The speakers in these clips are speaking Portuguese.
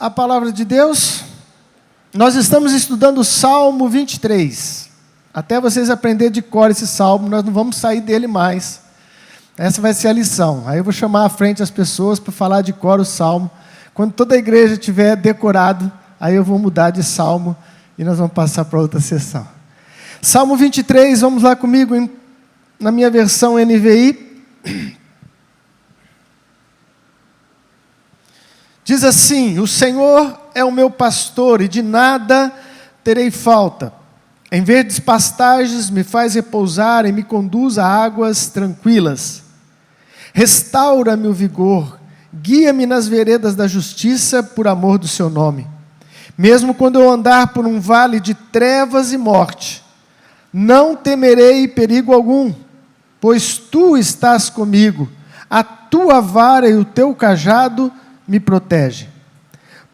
a palavra de Deus. Nós estamos estudando o Salmo 23. Até vocês aprenderem de cor esse salmo, nós não vamos sair dele mais. Essa vai ser a lição. Aí eu vou chamar à frente as pessoas para falar de cor o salmo. Quando toda a igreja tiver decorado, aí eu vou mudar de salmo e nós vamos passar para outra sessão. Salmo 23, vamos lá comigo na minha versão NVI. Diz assim: o Senhor é o meu pastor e de nada terei falta. Em verdes pastagens me faz repousar e me conduz a águas tranquilas. Restaura-me o vigor, guia-me nas veredas da justiça por amor do seu nome. Mesmo quando eu andar por um vale de trevas e morte, não temerei perigo algum, pois tu estás comigo, a tua vara e o teu cajado me protege.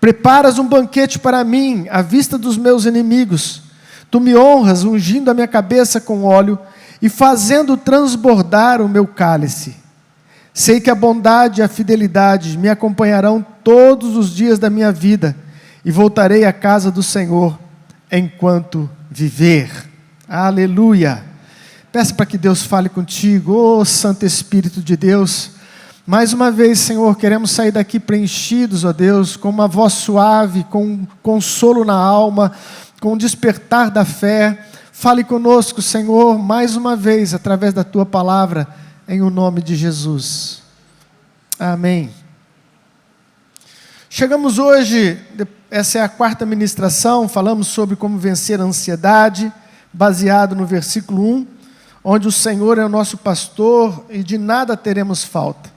Preparas um banquete para mim, à vista dos meus inimigos. Tu me honras, ungindo a minha cabeça com óleo e fazendo transbordar o meu cálice. Sei que a bondade e a fidelidade me acompanharão todos os dias da minha vida e voltarei à casa do Senhor enquanto viver. Aleluia! Peça para que Deus fale contigo, ô Santo Espírito de Deus. Mais uma vez, Senhor, queremos sair daqui preenchidos, ó Deus, com uma voz suave, com consolo na alma, com o despertar da fé. Fale conosco, Senhor, mais uma vez, através da Tua palavra, em o nome de Jesus. Amém. Chegamos hoje, essa é a quarta ministração, falamos sobre como vencer a ansiedade, baseado no versículo 1, onde o Senhor é o nosso pastor e de nada teremos falta.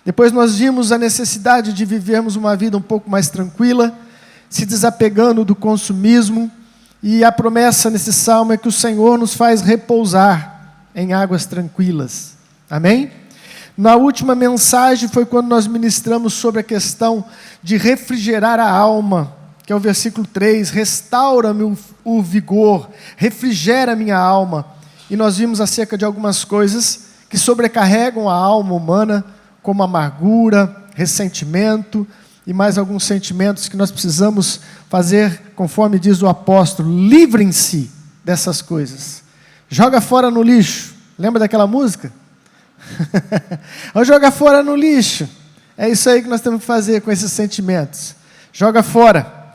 Depois nós vimos a necessidade de vivermos uma vida um pouco mais tranquila, se desapegando do consumismo, e a promessa nesse salmo é que o Senhor nos faz repousar em águas tranquilas. Amém? Na última mensagem foi quando nós ministramos sobre a questão de refrigerar a alma, que é o versículo 3, restaura-me o vigor, refrigera a minha alma. E nós vimos acerca de algumas coisas que sobrecarregam a alma humana, como amargura, ressentimento e mais alguns sentimentos que nós precisamos fazer, conforme diz o apóstolo, livrem-se dessas coisas. Joga fora no lixo. Lembra daquela música? Ou joga fora no lixo. É isso aí que nós temos que fazer com esses sentimentos. Joga fora.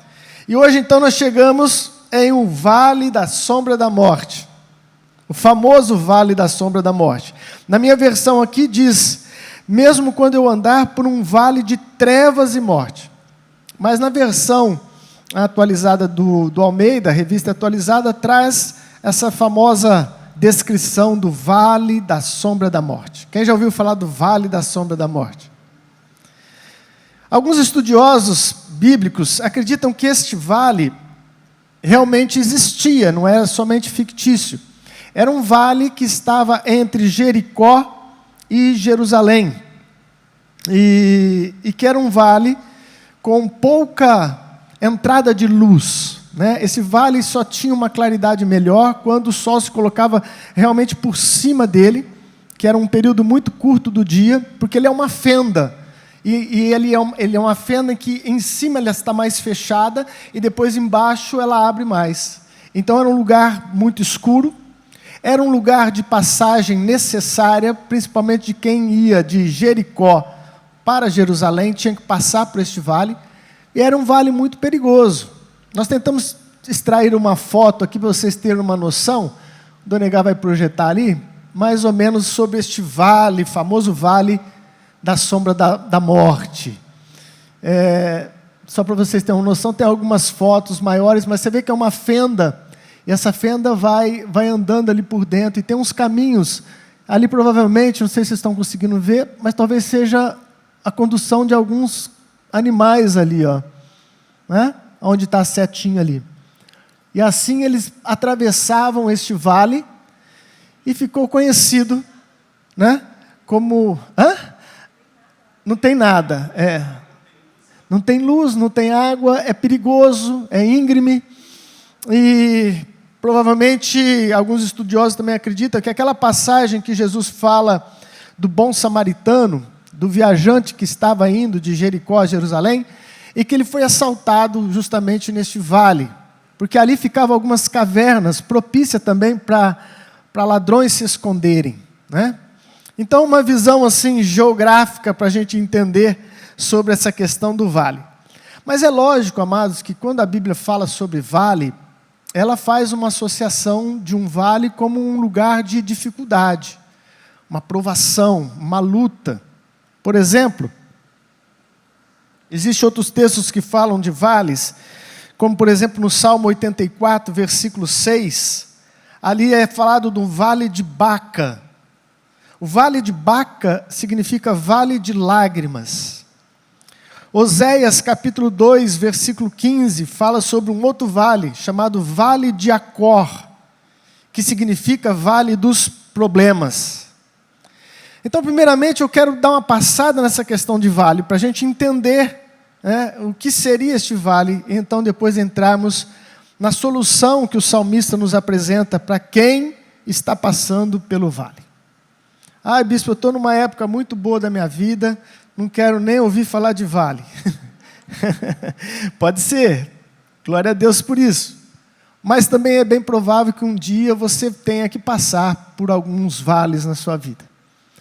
E hoje então nós chegamos em um vale da sombra da morte. O famoso vale da sombra da morte. Na minha versão aqui diz: mesmo quando eu andar por um vale de trevas e morte. Mas na versão atualizada do Almeida, a revista atualizada, traz essa famosa descrição do vale da sombra da morte. Quem já ouviu falar do vale da sombra da morte? Alguns estudiosos bíblicos acreditam que este vale realmente existia, não era somente fictício. Era um vale que estava entre Jericó e Jerusalém, e que era um vale com pouca entrada de luz, né? Esse vale só tinha uma claridade melhor quando o sol se colocava realmente por cima dele, que era um período muito curto do dia, porque ele é uma fenda, e ele é uma fenda que em cima ela está mais fechada, e depois embaixo ela abre mais. Então era um lugar muito escuro. Era um lugar de passagem necessária, principalmente de quem ia de Jericó para Jerusalém, tinha que passar por este vale, e era um vale muito perigoso. Nós tentamos extrair uma foto aqui para vocês terem uma noção, o Dona Egá vai projetar ali, mais ou menos sobre este vale, famoso vale da sombra da morte. Só para vocês terem uma noção, tem algumas fotos maiores, mas você vê que é uma fenda. E essa fenda vai andando ali por dentro, e tem uns caminhos, ali provavelmente, não sei se vocês estão conseguindo ver, mas talvez seja a condução de alguns animais ali, ó, né? Onde está a setinha ali. E assim eles atravessavam este vale, e ficou conhecido, né? Como... Não tem nada, não tem luz, não tem água, é perigoso, é íngreme, e provavelmente alguns estudiosos também acreditam que aquela passagem que Jesus fala do bom samaritano, do viajante que estava indo de Jericó a Jerusalém, e que ele foi assaltado justamente neste vale, porque ali ficavam algumas cavernas, propícia também para ladrões se esconderem, né? Então, uma visão assim geográfica para a gente entender sobre essa questão do vale. Mas é lógico, amados, que quando a Bíblia fala sobre vale, ela faz uma associação de um vale como um lugar de dificuldade, uma provação, uma luta. Por exemplo, existem outros textos que falam de vales, como por exemplo no Salmo 84, versículo 6, ali é falado do vale de Baca. O vale de Baca significa vale de lágrimas. Oséias capítulo 2, versículo 15, fala sobre um outro vale, chamado Vale de Acor, que significa vale dos problemas. Então, primeiramente, eu quero dar uma passada nessa questão de vale, para a gente entender o que seria este vale, e então depois entrarmos na solução que o salmista nos apresenta para quem está passando pelo vale. Ah, bispo, eu estou numa época muito boa da minha vida, não quero nem ouvir falar de vale. Pode ser, glória a Deus por isso. Mas também é bem provável que um dia você tenha que passar por alguns vales na sua vida.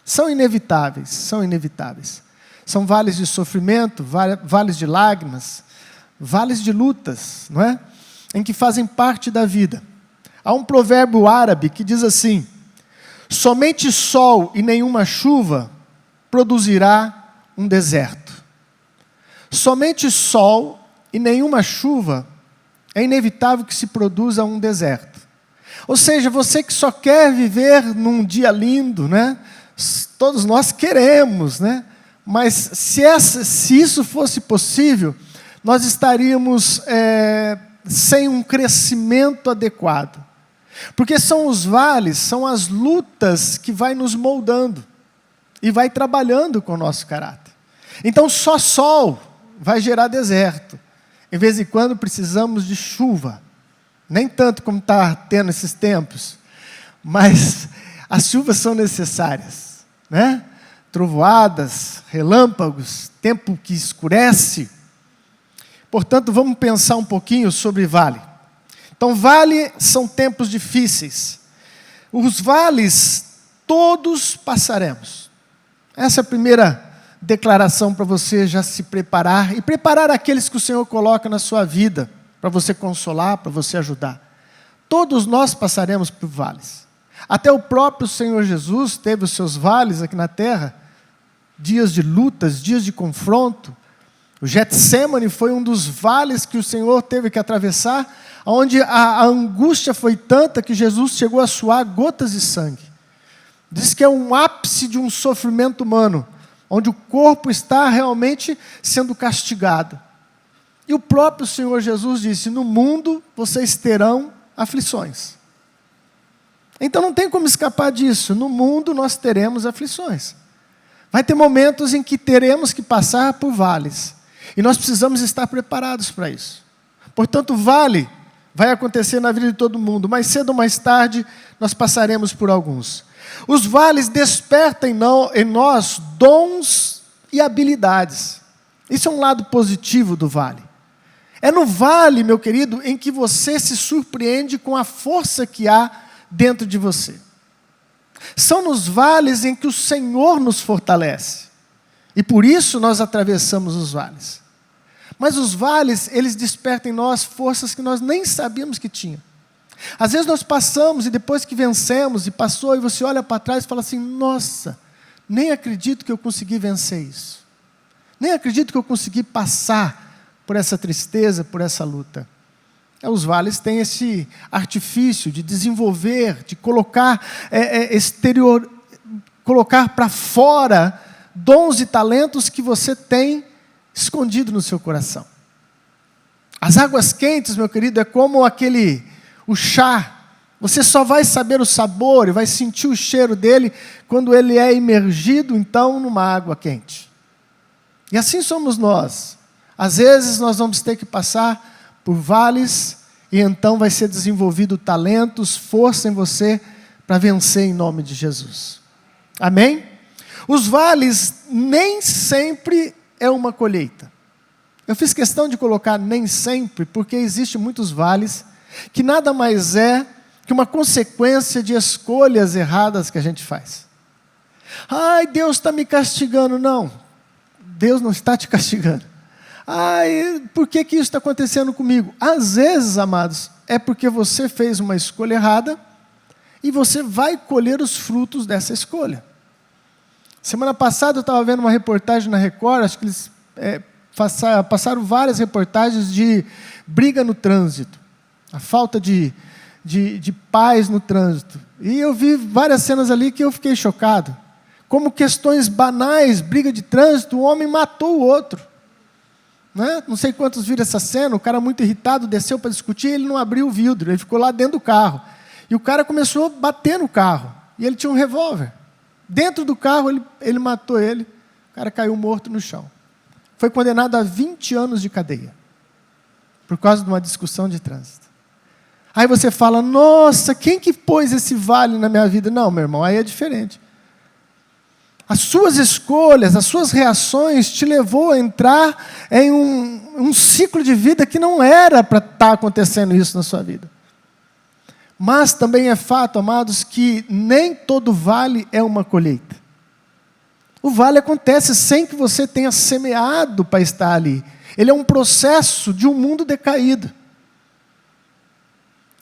São inevitáveis, são inevitáveis. São vales de sofrimento, vales de lágrimas, vales de lutas, não é? Em que fazem parte da vida. Há um provérbio árabe que diz assim: somente sol e nenhuma chuva produzirá um deserto. Somente sol e nenhuma chuva é inevitável que se produza um deserto. Ou seja, você que só quer viver num dia lindo, né? Todos nós queremos, né? Mas se isso fosse possível, nós estaríamos sem um crescimento adequado. Porque são os vales, são as lutas que vai nos moldando e vai trabalhando com o nosso caráter. Então, só sol vai gerar deserto. Em vez em quando precisamos de chuva. Nem tanto como está tendo esses tempos, mas as chuvas são necessárias, né? Trovoadas, relâmpagos, tempo que escurece. Portanto, vamos pensar um pouquinho sobre vale. Então, vale são tempos difíceis. Os vales, todos passaremos. Essa é a primeira declaração para você já se preparar, e preparar aqueles que o Senhor coloca na sua vida, para você consolar, para você ajudar. Todos nós passaremos por vales. Até o próprio Senhor Jesus teve os seus vales aqui na terra, dias de lutas, dias de confronto. O Getsêmani foi um dos vales que o Senhor teve que atravessar, onde a angústia foi tanta que Jesus chegou a suar gotas de sangue. Diz que é um ápice de um sofrimento humano, onde o corpo está realmente sendo castigado. E o próprio Senhor Jesus disse: no mundo vocês terão aflições. Então não tem como escapar disso. No mundo nós teremos aflições. Vai ter momentos em que teremos que passar por vales. E nós precisamos estar preparados para isso. Portanto, vale vai acontecer na vida de todo mundo. Mais cedo ou mais tarde, nós passaremos por alguns. Os vales despertam em nós dons e habilidades. Isso é um lado positivo do vale. É no vale, meu querido, em que você se surpreende com a força que há dentro de você. São nos vales em que o Senhor nos fortalece. E por isso nós atravessamos os vales. Mas os vales, eles despertam em nós forças que nós nem sabíamos que tinha. Às vezes nós passamos e depois que vencemos e passou, e você olha para trás e fala assim: nossa, nem acredito que eu consegui vencer isso. Nem acredito que eu consegui passar por essa tristeza, por essa luta. Os vales têm esse artifício de desenvolver, de colocar colocar para fora dons e talentos que você tem escondido no seu coração. As águas quentes, meu querido, é como o chá. Você só vai saber o sabor e vai sentir o cheiro dele quando ele é imergido, então, numa água quente. E assim somos nós. Às vezes nós vamos ter que passar por vales, e então vai ser desenvolvido talentos, força em você, para vencer em nome de Jesus. Amém? Os vales nem sempre é uma colheita. Eu fiz questão de colocar nem sempre, porque existem muitos vales que nada mais é que uma consequência de escolhas erradas que a gente faz. Ai, Deus está me castigando. Não, Deus não está te castigando. Ai, por que isso está acontecendo comigo? Às vezes, amados, é porque você fez uma escolha errada e você vai colher os frutos dessa escolha. Semana passada eu estava vendo uma reportagem na Record, acho que eles passaram várias reportagens de briga no trânsito, a falta de paz no trânsito. E eu vi várias cenas ali que eu fiquei chocado. Como questões banais, briga de trânsito, um homem matou o outro. Né? Não sei quantos viram essa cena, o cara muito irritado desceu para discutir, ele não abriu o vidro, ele ficou lá dentro do carro. E o cara começou a bater no carro, e ele tinha um revólver. Dentro do carro, ele matou ele, o cara caiu morto no chão. Foi condenado a 20 anos de cadeia, por causa de uma discussão de trânsito. Aí você fala, nossa, quem que pôs esse vale na minha vida? Não, meu irmão, aí é diferente. As suas escolhas, as suas reações te levou a entrar em um ciclo de vida que não era para estar acontecendo isso na sua vida. Mas também é fato, amados, que nem todo vale é uma colheita. O vale acontece sem que você tenha semeado para estar ali. Ele é um processo de um mundo decaído.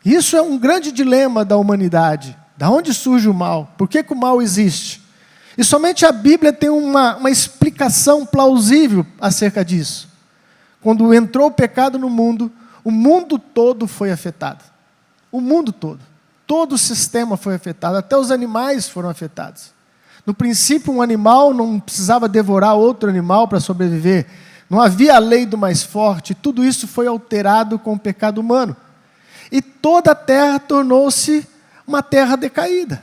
Isso é um grande dilema da humanidade. Da onde surge o mal? Por que o mal existe? E somente a Bíblia tem uma explicação plausível acerca disso. Quando entrou o pecado no mundo, o mundo todo foi afetado. O mundo todo. Todo o sistema foi afetado, até os animais foram afetados. No princípio, um animal não precisava devorar outro animal para sobreviver. Não havia a lei do mais forte. Tudo isso foi alterado com o pecado humano. E toda a terra tornou-se uma terra decaída.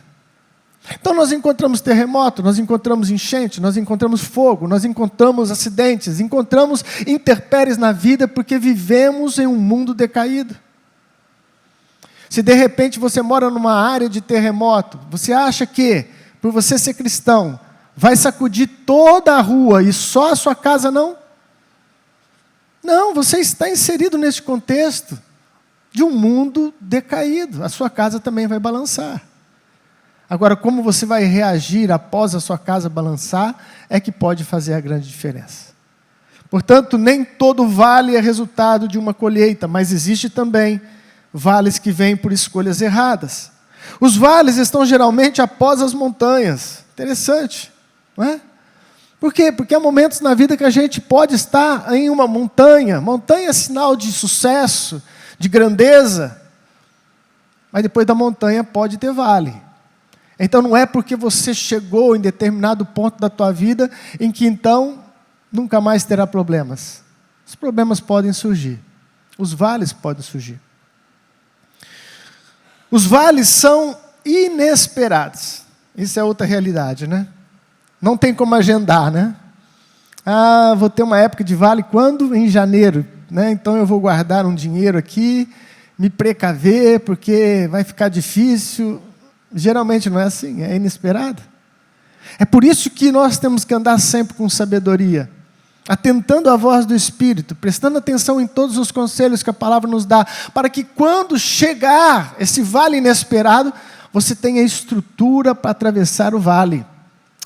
Então nós encontramos terremoto, nós encontramos enchente, nós encontramos fogo, nós encontramos acidentes, encontramos intempéries na vida porque vivemos em um mundo decaído. Se de repente você mora numa área de terremoto, você acha que, por você ser cristão, vai sacudir toda a rua e só a sua casa não? Não, você está inserido nesse contexto de um mundo decaído. A sua casa também vai balançar. Agora, como você vai reagir após a sua casa balançar, é que pode fazer a grande diferença. Portanto, nem todo vale é resultado de uma colheita, mas existe também vales que vêm por escolhas erradas. Os vales estão geralmente após as montanhas. Interessante, não é? Por quê? Porque há momentos na vida que a gente pode estar em uma montanha. Montanha é sinal de sucesso, de grandeza. Mas depois da montanha pode ter vale. Então não é porque você chegou em determinado ponto da tua vida em que então nunca mais terá problemas. Os problemas podem surgir. Os vales podem surgir. Os vales são inesperados. Isso é outra realidade, né? Não tem como agendar, né? Ah, vou ter uma época de vale quando? Em janeiro, né? Então eu vou guardar um dinheiro aqui, me precaver, porque vai ficar difícil. Geralmente não é assim, é inesperado. É por isso que nós temos que andar sempre com sabedoria, atentando à voz do Espírito, prestando atenção em todos os conselhos que a palavra nos dá, para que quando chegar esse vale inesperado, você tenha estrutura para atravessar o vale,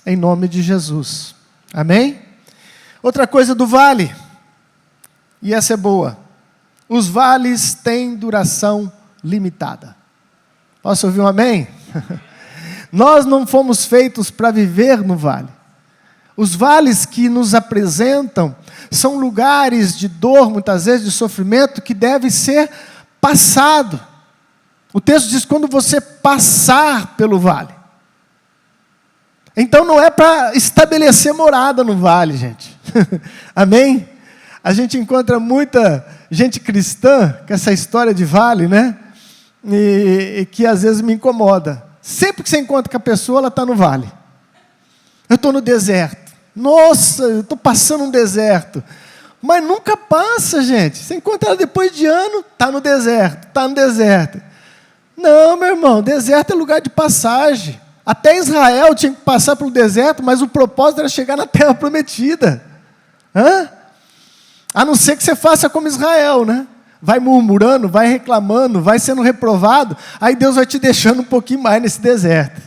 em nome de Jesus. Amém? Outra coisa do vale, e essa é boa, os vales têm duração limitada. Posso ouvir um amém? Nós não fomos feitos para viver no vale. Os vales que nos apresentam são lugares de dor, muitas vezes de sofrimento, que deve ser passado. O texto diz, quando você passar pelo vale. Então não é para estabelecer morada no vale, gente. Amém? A gente encontra muita gente cristã com essa história de vale, né? E que às vezes me incomoda. Sempre que você encontra com a pessoa, ela está no vale. Eu estou no deserto. Nossa, eu estou passando um deserto. Mas nunca passa, gente. Você encontra ela depois de ano, está no deserto, está no deserto. Não, meu irmão, deserto é lugar de passagem. Até Israel tinha que passar pelo deserto, mas o propósito era chegar na terra prometida. A não ser que você faça como Israel, né? Vai murmurando, vai reclamando, vai sendo reprovado, aí Deus vai te deixando um pouquinho mais nesse deserto.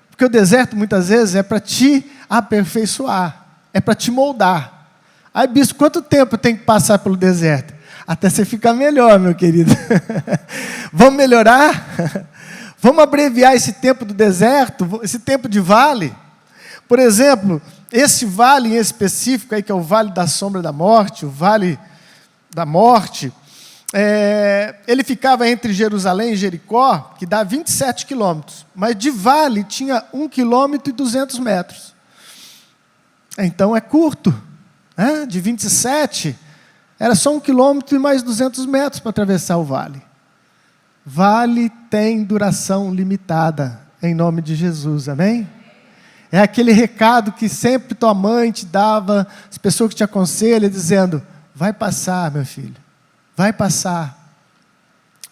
Porque o deserto, muitas vezes, é para te aperfeiçoar, é para te moldar. Aí, bispo, quanto tempo tem que passar pelo deserto? Até você ficar melhor, meu querido. Vamos melhorar? Vamos abreviar esse tempo do deserto, esse tempo de vale? Por exemplo, esse vale em específico, aí, que é o vale da sombra da morte, o vale da morte, ele ficava entre Jerusalém e Jericó, que dá 27 quilômetros, mas de vale tinha 1 quilômetro e 200 metros. Então é curto, né? De 27, era só 1 quilômetro e mais 200 metros para atravessar o vale. Vale tem duração limitada, em nome de Jesus, amém? É aquele recado que sempre tua mãe te dava, as pessoas que te aconselham, dizendo, vai passar, meu filho, vai passar.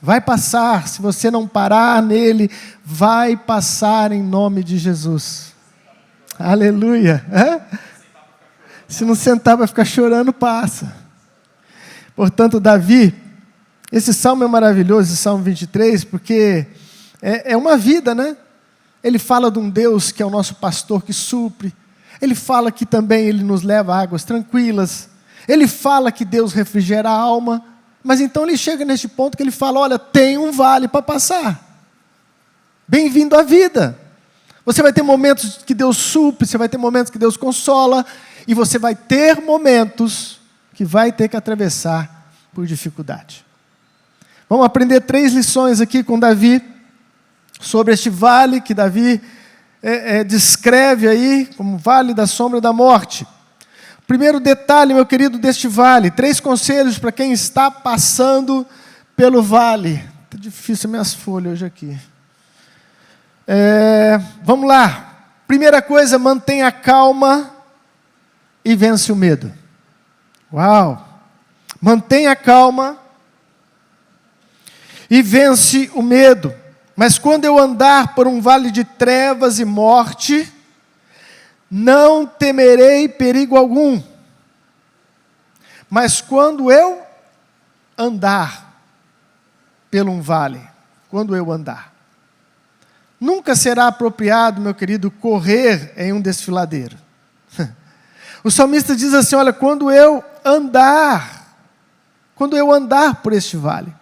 Vai passar, se você não parar nele, vai passar em nome de Jesus. Aleluia. Se não sentar para ficar chorando, passa. Portanto, Davi, esse salmo é maravilhoso, esse salmo 23, porque é uma vida, né? Ele fala de um Deus que é o nosso pastor que supre. Ele fala que também Ele nos leva a águas tranquilas. Ele fala que Deus refrigera a alma. Mas então ele chega neste ponto que ele fala, olha, tem um vale para passar. Bem-vindo à vida. Você vai ter momentos que Deus supre, você vai ter momentos que Deus consola, e você vai ter momentos que vai ter que atravessar por dificuldade. Vamos aprender 3 lições aqui com Davi, sobre este vale que Davi descreve aí, como vale da sombra da morte. Primeiro detalhe, meu querido, deste vale, 3 conselhos para quem está passando pelo vale. Está difícil minhas folhas hoje aqui. Vamos lá. Primeira coisa, mantenha calma e vence o medo. Uau! Mantenha calma e vence o medo. Mas quando eu andar por um vale de trevas e morte, não temerei perigo algum. Mas quando eu andar pelo um vale, quando eu andar, nunca será apropriado, meu querido, correr em um desfiladeiro. O salmista diz assim, olha, quando eu andar por este vale.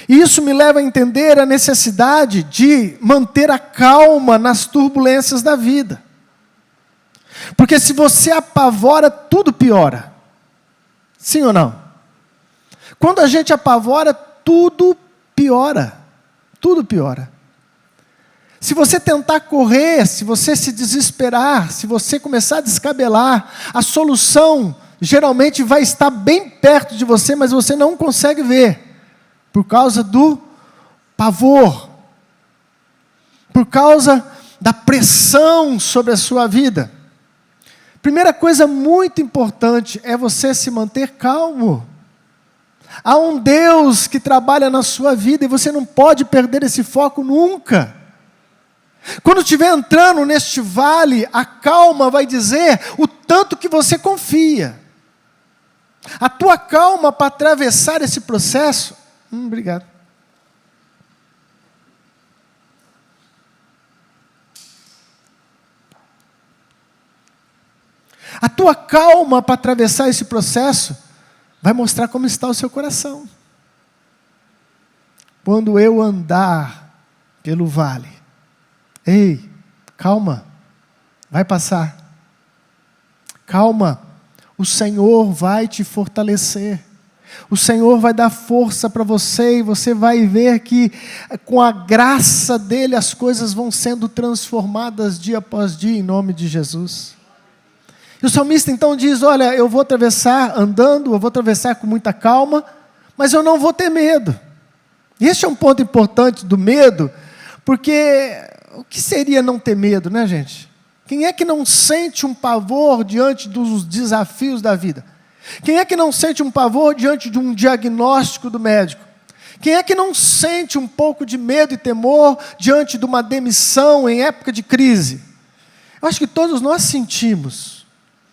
E isso me leva a entender a necessidade de manter a calma nas turbulências da vida. Porque se você apavora, tudo piora. Sim ou não? Quando a gente apavora, tudo piora. Tudo piora. Se você tentar correr, se você se desesperar, se você começar a descabelar, a solução geralmente vai estar bem perto de você, mas você não consegue ver. Por causa do pavor. Por causa da pressão sobre a sua vida. Primeira coisa muito importante é você se manter calmo. Há um Deus que trabalha na sua vida e você não pode perder esse foco nunca. Quando estiver entrando neste vale, a calma vai dizer o tanto que você confia. A tua calma para atravessar esse processo. Obrigado. A tua calma para atravessar esse processo vai mostrar como está o seu coração. Quando eu andar pelo vale, ei, calma, vai passar. Calma, o Senhor vai te fortalecer. O Senhor vai dar força para você e você vai ver que com a graça dEle as coisas vão sendo transformadas dia após dia em nome de Jesus. E o salmista então diz, olha, eu vou atravessar andando, eu vou atravessar com muita calma, mas eu não vou ter medo. E este é um ponto importante do medo, porque o que seria não ter medo, né, gente? Quem é que não sente um pavor diante dos desafios da vida? Quem é que não sente um pavor diante de um diagnóstico do médico? Quem é que não sente um pouco de medo e temor diante de uma demissão em época de crise? Eu acho que todos nós sentimos.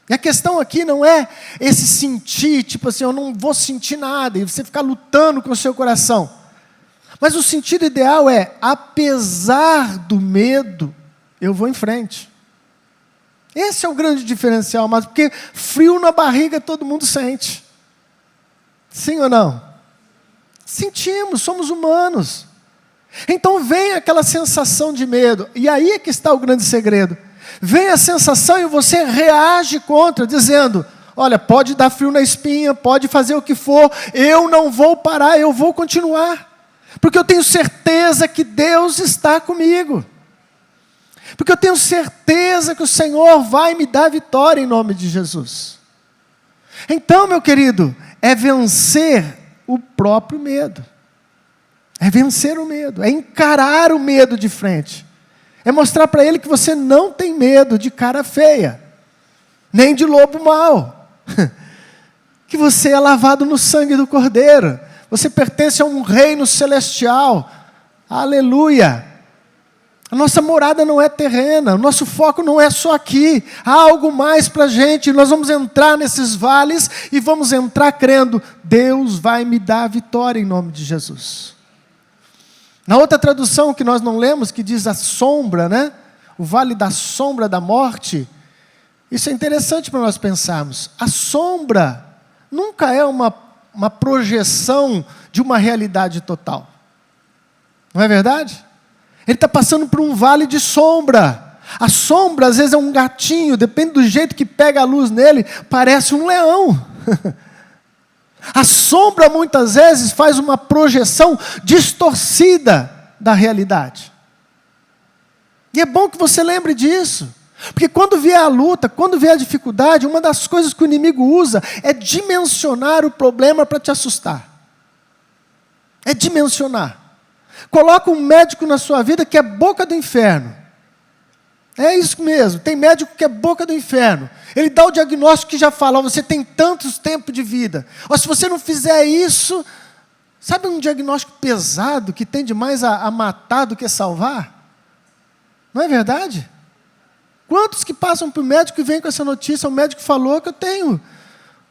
E a questão aqui não é esse sentir, tipo assim, eu não vou sentir nada, e você ficar lutando com o seu coração. Mas o sentido ideal é, apesar do medo, eu vou em frente. Esse é o grande diferencial, mas porque frio na barriga todo mundo sente. Sim ou não? Sentimos, somos humanos. Então vem aquela sensação de medo, e aí é que está o grande segredo. Vem a sensação e você reage contra, dizendo, olha, pode dar frio na espinha, pode fazer o que for, eu não vou parar, eu vou continuar. Porque eu tenho certeza que Deus está comigo. Porque eu tenho certeza que o Senhor vai me dar vitória em nome de Jesus. Então, meu querido, é vencer o próprio medo. É vencer o medo, é encarar o medo de frente. É mostrar para ele que você não tem medo de cara feia, nem de lobo mau. Que você é lavado no sangue do Cordeiro. Você pertence a um reino celestial. Aleluia! A nossa morada não é terrena, o nosso foco não é só aqui. Há algo mais para a gente. Nós vamos entrar nesses vales e vamos entrar crendo, Deus vai me dar a vitória em nome de Jesus. Na outra tradução que nós não lemos, que diz a sombra, né? O vale da sombra da morte. Isso é interessante para nós pensarmos. A sombra nunca é uma projeção de uma realidade total. Não é verdade? Ele está passando por um vale de sombra. A sombra, às vezes, é um gatinho, depende do jeito que pega a luz nele, parece um leão. A sombra, muitas vezes, faz uma projeção distorcida da realidade. E é bom que você lembre disso. Porque quando vier a luta, quando vier a dificuldade, uma das coisas que o inimigo usa é dimensionar o problema para te assustar. É dimensionar. Coloca um médico na sua vida que é boca do inferno. É isso mesmo, tem médico que é boca do inferno. Ele dá o diagnóstico que já fala, você tem tantos tempos de vida. Ou se você não fizer isso, sabe um diagnóstico pesado que tende mais a matar do que salvar? Não é verdade? Quantos que passam para o médico e vêm com essa notícia, o médico falou que eu tenho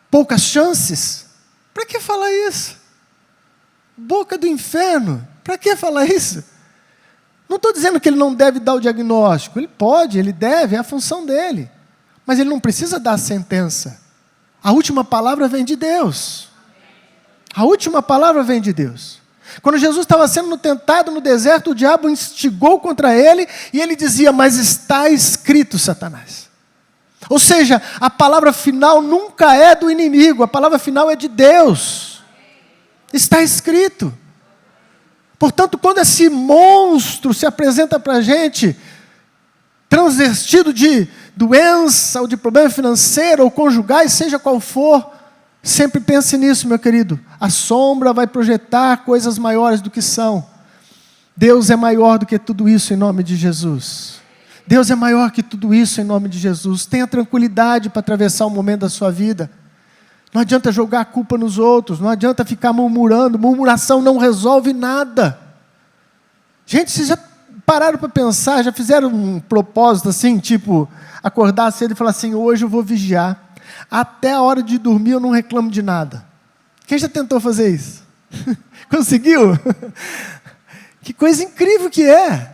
poucas chances. Para que falar isso? Boca do inferno, para que falar isso? Não estou dizendo que ele não deve dar o diagnóstico. Ele pode, ele deve, é a função dele. Mas ele não precisa dar a sentença. A última palavra vem de Deus. A última palavra vem de Deus. Quando Jesus estava sendo tentado no deserto, o diabo instigou contra ele e ele dizia, mas está escrito, Satanás. Ou seja, a palavra final nunca é do inimigo, a palavra final é de Deus. Está escrito. Portanto, quando esse monstro se apresenta para a gente, transvestido de doença, ou de problema financeiro, ou conjugais, seja qual for, sempre pense nisso, meu querido. A sombra vai projetar coisas maiores do que são. Deus é maior do que tudo isso em nome de Jesus. Deus é maior que tudo isso em nome de Jesus. Tenha tranquilidade para atravessar o momento da sua vida. Não adianta jogar a culpa nos outros, não adianta ficar murmurando, murmuração não resolve nada. Gente, vocês já pararam para pensar, já fizeram um propósito assim, tipo, acordar cedo e falar assim, hoje eu vou vigiar, até a hora de dormir eu não reclamo de nada. Quem já tentou fazer isso? Conseguiu? Que coisa incrível que é,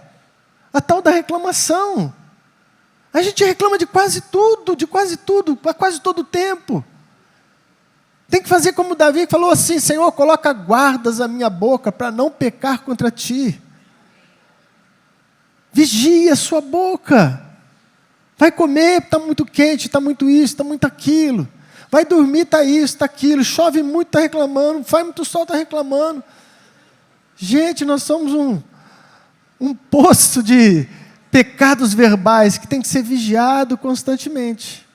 a tal da reclamação. A gente reclama de quase tudo, a quase todo o tempo. Tem que fazer como Davi, que falou assim, Senhor, coloca guardas à minha boca para não pecar contra ti. Vigia a sua boca. Vai comer, está muito quente, está muito isso, está muito aquilo. Vai dormir, está isso, está aquilo. Chove muito, está reclamando. Faz muito sol, está reclamando. Gente, nós somos um poço de pecados verbais que tem que ser vigiado constantemente.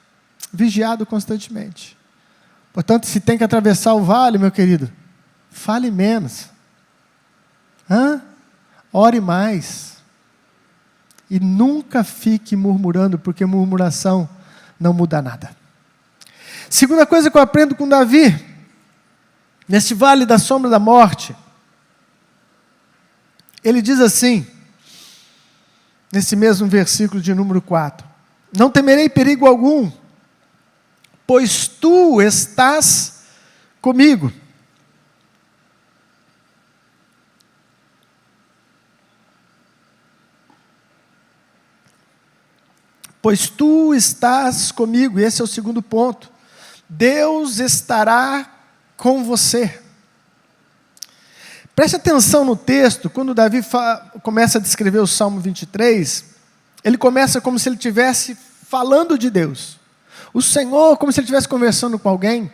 Vigiado constantemente. Portanto, se tem que atravessar o vale, meu querido, fale menos. Ore mais. E nunca fique murmurando, porque murmuração não muda nada. Segunda coisa que eu aprendo com Davi, neste vale da sombra da morte, ele diz assim, nesse mesmo versículo de número 4, não temerei perigo algum, pois tu estás comigo. Pois tu estás comigo, esse é o segundo ponto. Deus estará com você. Preste atenção no texto, quando Davi começa a descrever o Salmo 23, ele começa como se ele estivesse falando de Deus. O Senhor, como se ele estivesse conversando com alguém,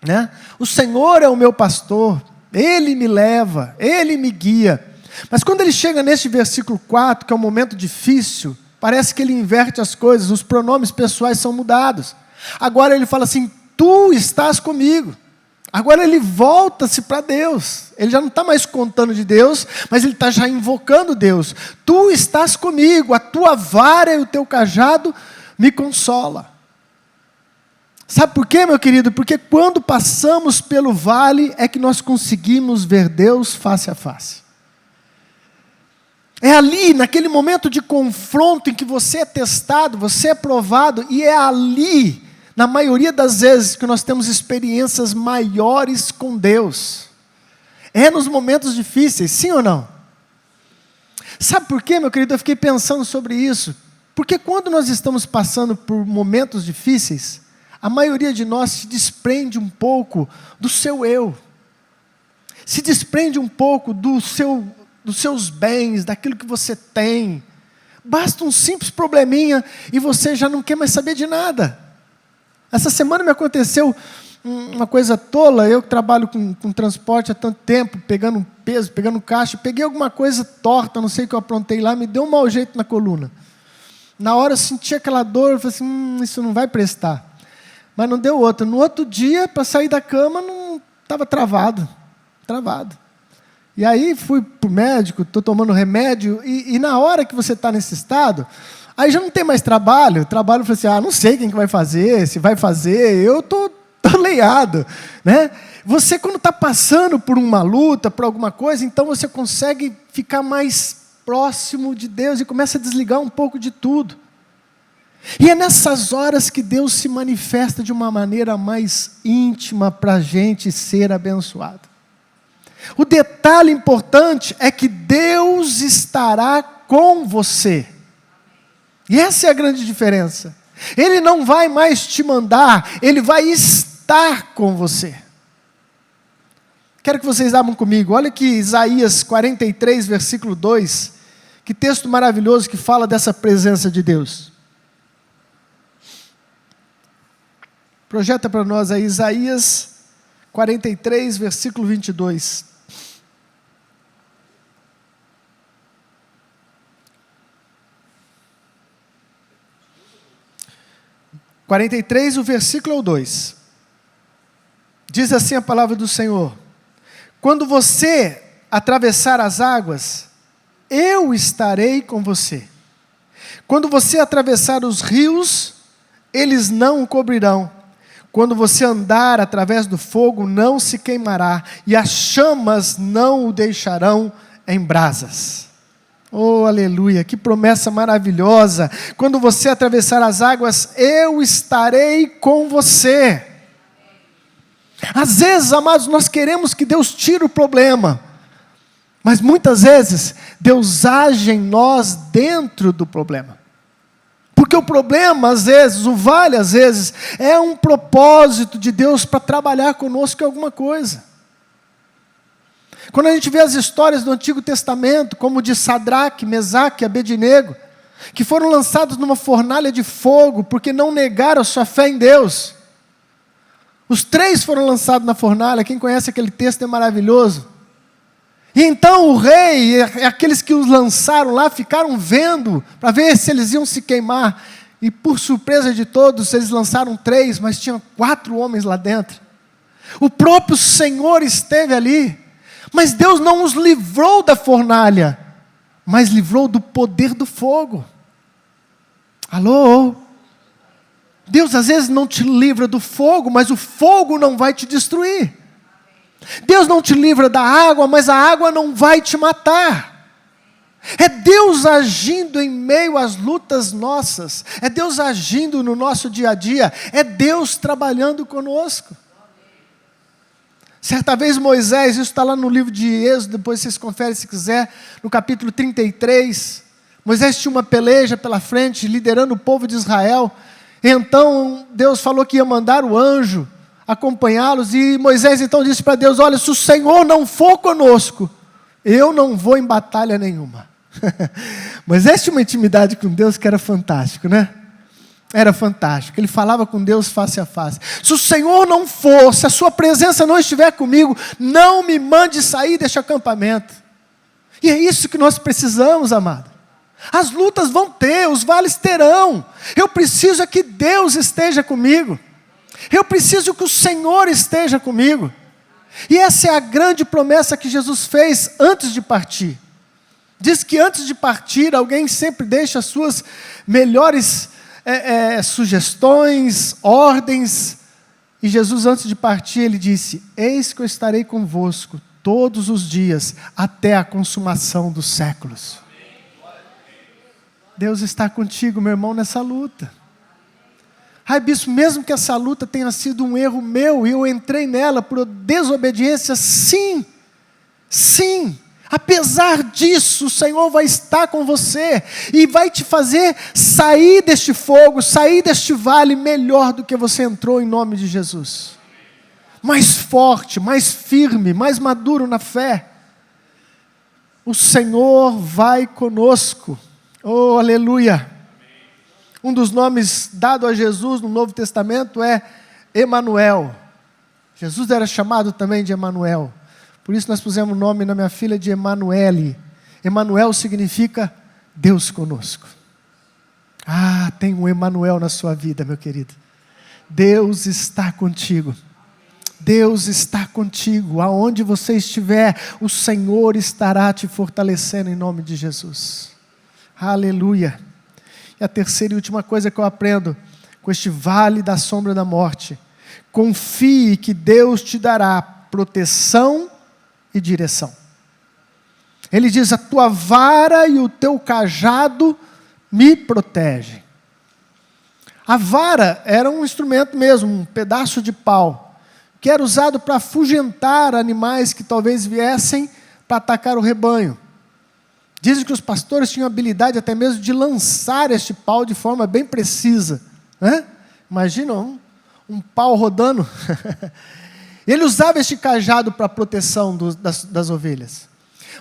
né? O Senhor é o meu pastor, Ele me leva, Ele me guia. Mas quando ele chega neste versículo 4, que é um momento difícil, parece que ele inverte as coisas, os pronomes pessoais são mudados. Agora ele fala assim, tu estás comigo. Agora ele volta-se para Deus. Ele já não está mais contando de Deus, mas ele está já invocando Deus. Tu estás comigo, a tua vara e o teu cajado me consola. Sabe por quê, meu querido? Porque quando passamos pelo vale é que nós conseguimos ver Deus face a face. É ali, naquele momento de confronto em que você é testado, você é provado, e é ali, na maioria das vezes, que nós temos experiências maiores com Deus. É nos momentos difíceis, sim ou não? Sabe por quê, meu querido? Eu fiquei pensando sobre isso. Porque quando nós estamos passando por momentos difíceis, a maioria de nós se desprende um pouco do seu eu. Se desprende um pouco dos seus bens, daquilo que você tem. Basta um simples probleminha e você já não quer mais saber de nada. Essa semana me aconteceu uma coisa tola. Eu que trabalho com transporte há tanto tempo, pegando peso, pegando caixa, peguei alguma coisa torta, não sei o que eu aprontei lá, me deu um mau jeito na coluna. Na hora eu senti aquela dor, eu falei assim, isso não vai prestar. Mas não deu outra. No outro dia, para sair da cama, não estava travado. E aí fui para o médico, estou tomando remédio, e na hora que você está nesse estado, aí já não tem mais trabalho. Trabalho, eu falei assim, não sei quem que vai fazer, se vai fazer, eu estou leiado. Né? Você, quando está passando por uma luta, por alguma coisa, então você consegue ficar mais próximo de Deus e começa a desligar um pouco de tudo. E é nessas horas que Deus se manifesta de uma maneira mais íntima para a gente ser abençoado. O detalhe importante é que Deus estará com você. E essa é a grande diferença. Ele não vai mais te mandar, Ele vai estar com você. Quero que vocês abram comigo. Olha aqui Isaías 43, versículo 2. Que texto maravilhoso que fala dessa presença de Deus. Projeta para nós aí Isaías 43, versículo 22. O versículo é o 2. Diz assim a palavra do Senhor: quando você atravessar as águas, eu estarei com você. Quando você atravessar os rios, eles não o cobrirão. Quando você andar através do fogo, não se queimará, e as chamas não o deixarão em brasas. Oh, aleluia, que promessa maravilhosa. Quando você atravessar as águas, eu estarei com você. Às vezes, amados, nós queremos que Deus tire o problema, mas muitas vezes, Deus age em nós dentro do problema. Porque o problema, às vezes, o vale, às vezes, é um propósito de Deus para trabalhar conosco em alguma coisa. Quando a gente vê as histórias do Antigo Testamento, como de Sadraque, Mesaque e Abednego, que foram lançados numa fornalha de fogo, porque não negaram a sua fé em Deus. Os 3 foram lançados na fornalha, quem conhece aquele texto é maravilhoso. E então o rei e aqueles que os lançaram lá ficaram vendo, para ver se eles iam se queimar. E por surpresa de todos, eles lançaram 3, mas tinham 4 homens lá dentro. O próprio Senhor esteve ali. Mas Deus não os livrou da fornalha, mas livrou do poder do fogo. Alô? Deus às vezes não te livra do fogo, mas o fogo não vai te destruir. Deus não te livra da água, mas a água não vai te matar. É Deus agindo em meio às lutas nossas, é Deus agindo no nosso dia a dia, é Deus trabalhando conosco. Certa vez Moisés, isso está lá no livro de Êxodo, depois vocês conferem se quiser, no capítulo 33, Moisés tinha uma peleja pela frente, liderando o povo de Israel. Então Deus falou que ia mandar o anjo acompanhá-los, e Moisés então disse para Deus: olha, se o Senhor não for conosco, eu não vou em batalha nenhuma. Moisés tinha uma intimidade com Deus que era fantástico, né? Era fantástico, ele falava com Deus face a face. Se o Senhor não for, se a sua presença não estiver comigo, não me mande sair deste acampamento. E é isso que nós precisamos, amado. As lutas vão ter, os vales terão. Eu preciso é que Deus esteja comigo. Eu preciso que o Senhor esteja comigo. E essa é a grande promessa que Jesus fez antes de partir. Diz que antes de partir, alguém sempre deixa as suas melhores sugestões, ordens. E Jesus, antes de partir, ele disse: eis que eu estarei convosco todos os dias, até a consumação dos séculos. Deus está contigo, meu irmão, nessa luta. Ai, bispo, mesmo que essa luta tenha sido um erro meu, e eu entrei nela por desobediência, sim, sim. Apesar disso, o Senhor vai estar com você e vai te fazer sair deste fogo, sair deste vale melhor do que você entrou, em nome de Jesus. Mais forte, mais firme, mais maduro na fé. O Senhor vai conosco. Oh, aleluia! Um dos nomes dado a Jesus no Novo Testamento é Emanuel. Jesus era chamado também de Emanuel. Por isso nós pusemos o nome na minha filha de Emanuele. Emanuel significa Deus conosco. Ah, tem um Emanuel na sua vida, meu querido. Deus está contigo. Deus está contigo. Aonde você estiver, o Senhor estará te fortalecendo em nome de Jesus. Aleluia. E a terceira e última coisa que eu aprendo com este vale da sombra da morte: confie que Deus te dará proteção e direção. Ele diz: a tua vara e o teu cajado me protegem. A vara era um instrumento mesmo, um pedaço de pau, que era usado para afugentar animais que talvez viessem para atacar o rebanho. Dizem que os pastores tinham habilidade até mesmo de lançar este pau de forma bem precisa. Imagina um pau rodando. Ele usava este cajado para a proteção das ovelhas.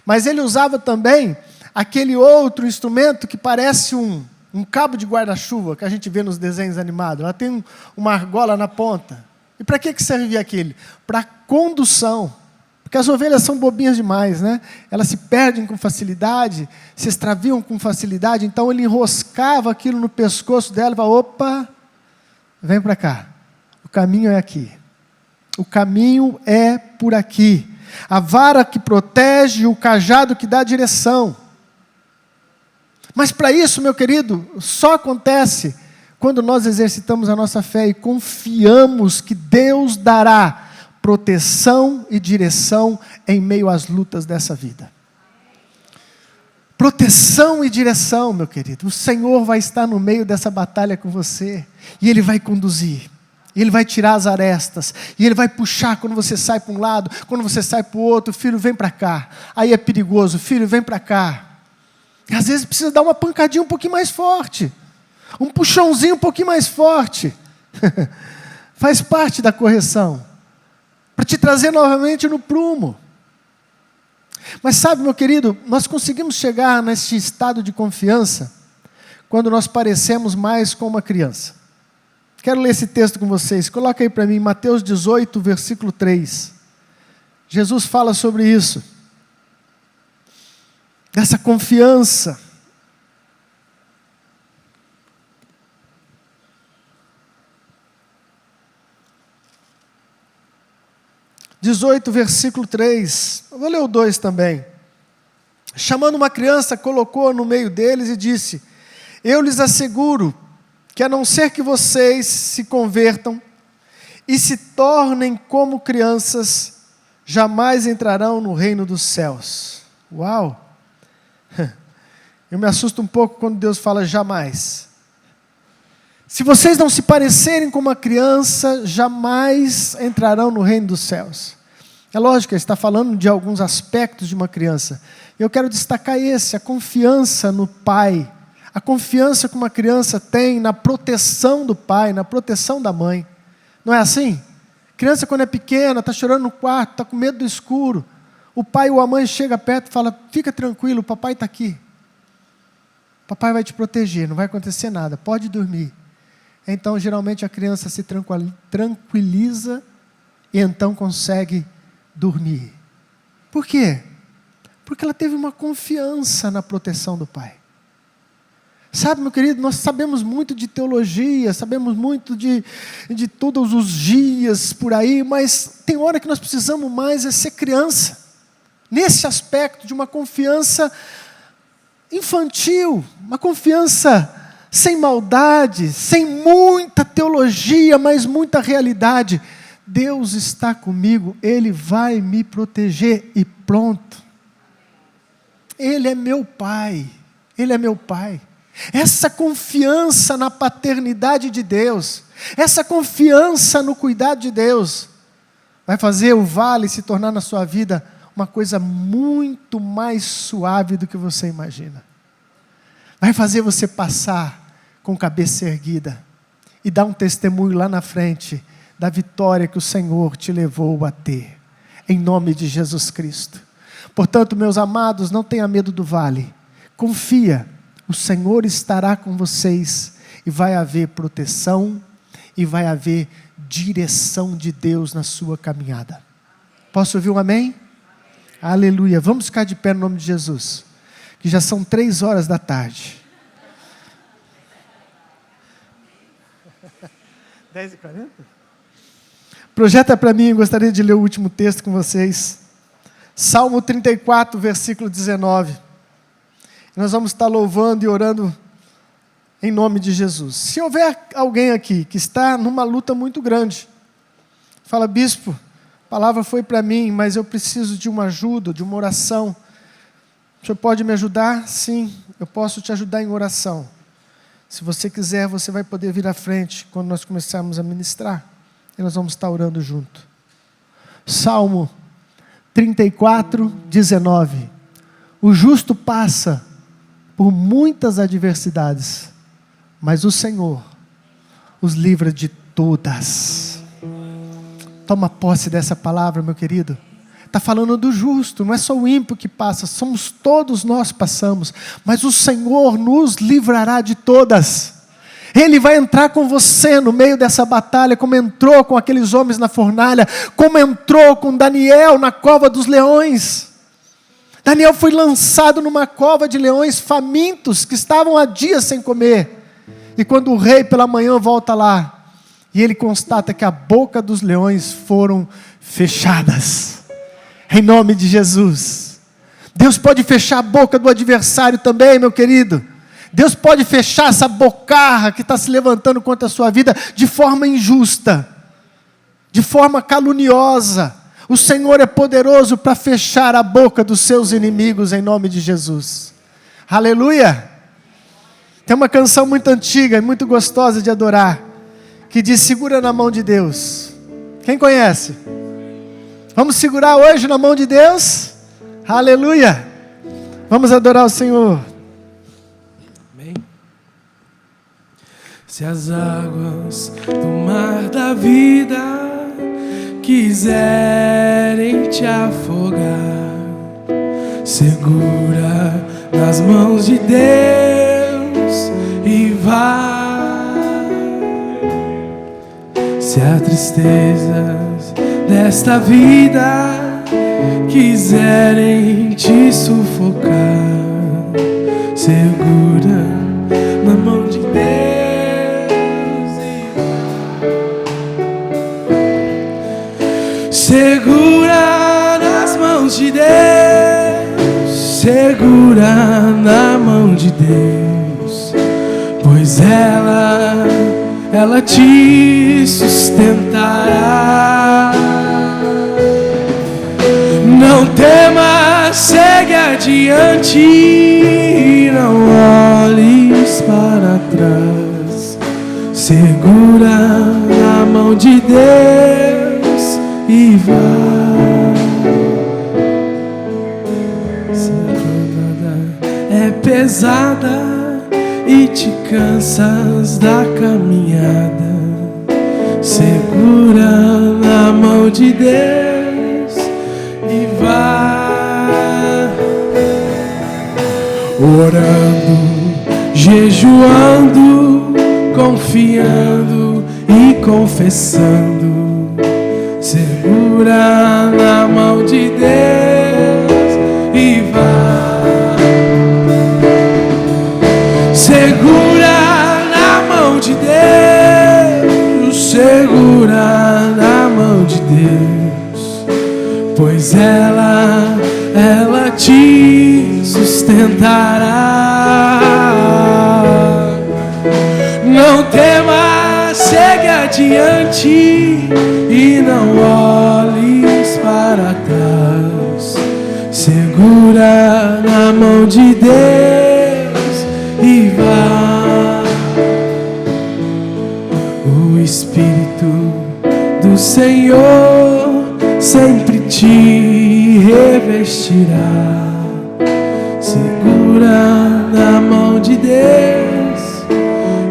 Mas ele usava também aquele outro instrumento que parece um cabo de guarda-chuva, que a gente vê nos desenhos animados. Ela tem uma argola na ponta. E para que servia aquele? Para condução. Porque as ovelhas são bobinhas demais, né? Elas se perdem com facilidade, se extraviam com facilidade. Então ele enroscava aquilo no pescoço dela e falava: opa, vem para cá. O caminho é aqui. O caminho é por aqui. A vara que protege, o cajado que dá direção. Mas para isso, meu querido, só acontece quando nós exercitamos a nossa fé e confiamos que Deus dará proteção e direção em meio às lutas dessa vida. Proteção e direção, meu querido. O Senhor vai estar no meio dessa batalha com você. E Ele vai conduzir. E Ele vai tirar as arestas. E Ele vai puxar quando você sai para um lado, quando você sai para o outro. Filho, vem para cá. Aí é perigoso. Filho, vem para cá. E às vezes precisa dar uma pancadinha um pouquinho mais forte. Um puxãozinho um pouquinho mais forte. Faz parte da correção. Para te trazer novamente no prumo. Mas sabe, meu querido, nós conseguimos chegar nesse estado de confiança quando nós parecemos mais com uma criança. Quero ler esse texto com vocês. Coloca aí para mim, Mateus 18, versículo 3. Jesus fala sobre isso. Dessa confiança. Versículo 3, eu vou ler o 2 também. Chamando uma criança, colocou-a no meio deles e disse: eu lhes asseguro que a não ser que vocês se convertam e se tornem como crianças, jamais entrarão no reino dos céus. Uau! Eu me assusto um pouco quando Deus fala jamais. Se vocês não se parecerem com uma criança, jamais entrarão no reino dos céus. É lógico, ele está falando de alguns aspectos de uma criança. Eu quero destacar esse, a confiança no pai. A confiança que uma criança tem na proteção do pai, na proteção da mãe. Não é assim? Criança quando é pequena, está chorando no quarto, está com medo do escuro. O pai ou a mãe chega perto e fala, fica tranquilo, o papai está aqui. O papai vai te proteger, não vai acontecer nada, pode dormir. Então, geralmente, a criança se tranquiliza e então consegue dormir. Por quê? Porque ela teve uma confiança na proteção do pai. Sabe, meu querido, nós sabemos muito de teologia, sabemos muito de todos os dias por aí, mas tem hora que nós precisamos mais é ser criança. Nesse aspecto de uma confiança infantil, uma confiança sem maldade, sem muita teologia, mas muita realidade. Deus está comigo, Ele vai me proteger e pronto. Ele é meu pai, Ele é meu pai. Essa confiança na paternidade de Deus, essa confiança no cuidado de Deus, vai fazer o vale se tornar na sua vida uma coisa muito mais suave do que você imagina. Vai fazer você passar com cabeça erguida e dar um testemunho lá na frente da vitória que o Senhor te levou a ter, em nome de Jesus Cristo. Portanto, meus amados, não tenha medo do vale, confia, o Senhor estará com vocês e vai haver proteção e vai haver direção de Deus na sua caminhada. Posso ouvir um amém? Aleluia. Vamos ficar de pé no nome de Jesus, que já são 3 horas da tarde. 10h40? Projeta para mim, gostaria de ler o último texto com vocês. Salmo 34, versículo 19. Nós vamos estar louvando e orando em nome de Jesus. Se houver alguém aqui que está numa luta muito grande, fala, bispo, a palavra foi para mim, mas eu preciso de uma ajuda, de uma oração. O senhor pode me ajudar? Sim, eu posso te ajudar em oração. Se você quiser, você vai poder vir à frente quando nós começarmos a ministrar. E nós vamos estar orando junto. Salmo 34, 19. O justo passa por muitas adversidades, mas o Senhor os livra de todas. Toma posse dessa palavra, meu querido. Está falando do justo, não é só o ímpio que passa, somos todos nós passamos, mas o Senhor nos livrará de todas. Ele vai entrar com você no meio dessa batalha, como entrou com aqueles homens na fornalha, como entrou com Daniel na cova dos leões. Daniel foi lançado numa cova de leões famintos, que estavam há dias sem comer. E quando o rei pela manhã volta lá, e ele constata que a boca dos leões foram fechadas. Em nome de Jesus. Deus pode fechar a boca do adversário também, meu querido. Deus pode fechar essa bocarra que está se levantando contra a sua vida de forma injusta, de forma caluniosa. O Senhor é poderoso para fechar a boca dos seus inimigos em nome de Jesus. Aleluia! Tem uma canção muito antiga e muito gostosa de adorar, que diz, segura na mão de Deus. Quem conhece? Vamos segurar hoje na mão de Deus? Aleluia! Vamos adorar o Senhor. Amém. Se as águas do mar da vida quiserem te afogar, segura nas mãos de Deus e vai. Se as tristezas desta vida quiserem te sufocar, segura na mão de Deus e vai. Segura nas mãos de Deus, segura na mão de Deus, pois ela te sustentará. Não temas, segue adiante e não olhes para trás. Segura na mão de Deus e vai. Se a jornada é pesada e te cansas da caminhada, segura na mão de Deus e vai. Orando, jejuando, confiando e confessando, segura na mão de Deus e vai. Segura na mão de Deus, segura na mão de Deus, pois ela te sustentará. Não temas, segue adiante e não olhes para trás. Segura na mão de Deus e vai. O Espírito do Senhor sempre te revestirá. Segura na mão de Deus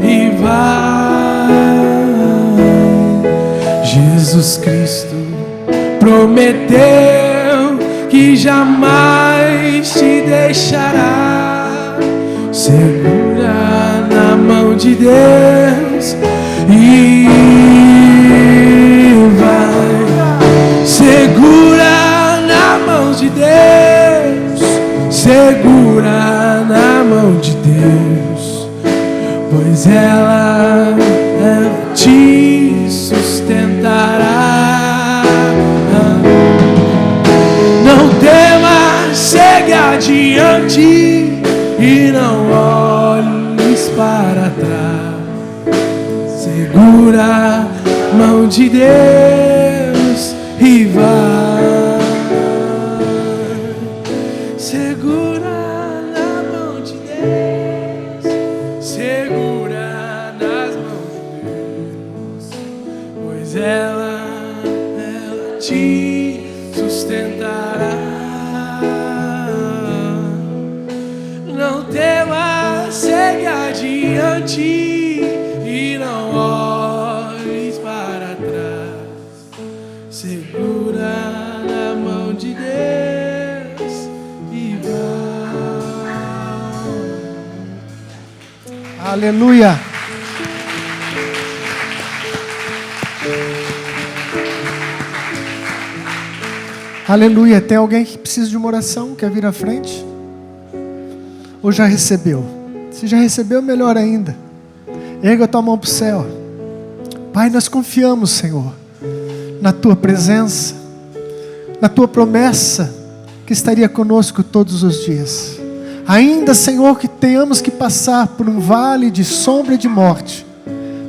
e vai. Jesus Cristo prometeu que jamais te deixará. Segura na mão de Deus e vai. Segura na mão de Deus, segura na mão de Deus, pois ela te sustentará. Não temas, segue adiante e não olhes para trás. Segura a mão de Deus e vai. Segura na mão de Deus, segura nas mãos de Deus, pois ela te sustentará. Não temas, segue adiante e não olhes para trás. Segura na mão de Deus e vai. Aleluia. Aleluia. Tem alguém que precisa de uma oração? Quer vir à frente? Ou já recebeu? Se já recebeu, melhor ainda. Erga a tua mão para o céu. Pai, nós confiamos, Senhor, na tua presença, na tua promessa que estaria conosco todos os dias. Ainda, Senhor, que tenhamos que passar por um vale de sombra e de morte,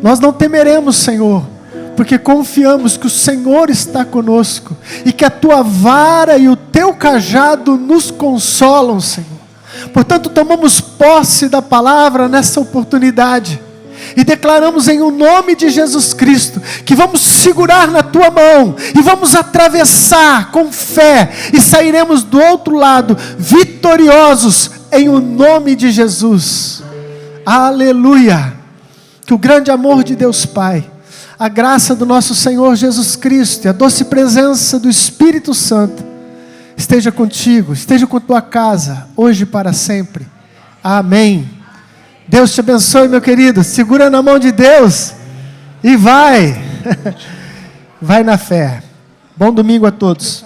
nós não temeremos, Senhor, porque confiamos que o Senhor está conosco e que a tua vara e o teu cajado nos consolam, Senhor. Portanto, tomamos posse da palavra nessa oportunidade e declaramos em o nome de Jesus Cristo que vamos segurar na tua mão e vamos atravessar com fé e sairemos do outro lado vitoriosos em o nome de Jesus. Aleluia! Que o grande amor de Deus Pai, a graça do nosso Senhor Jesus Cristo e a doce presença do Espírito Santo esteja contigo, esteja com tua casa, hoje e para sempre. Amém. Deus te abençoe, meu querido. Segura na mão de Deus e vai. Vai na fé. Bom domingo a todos.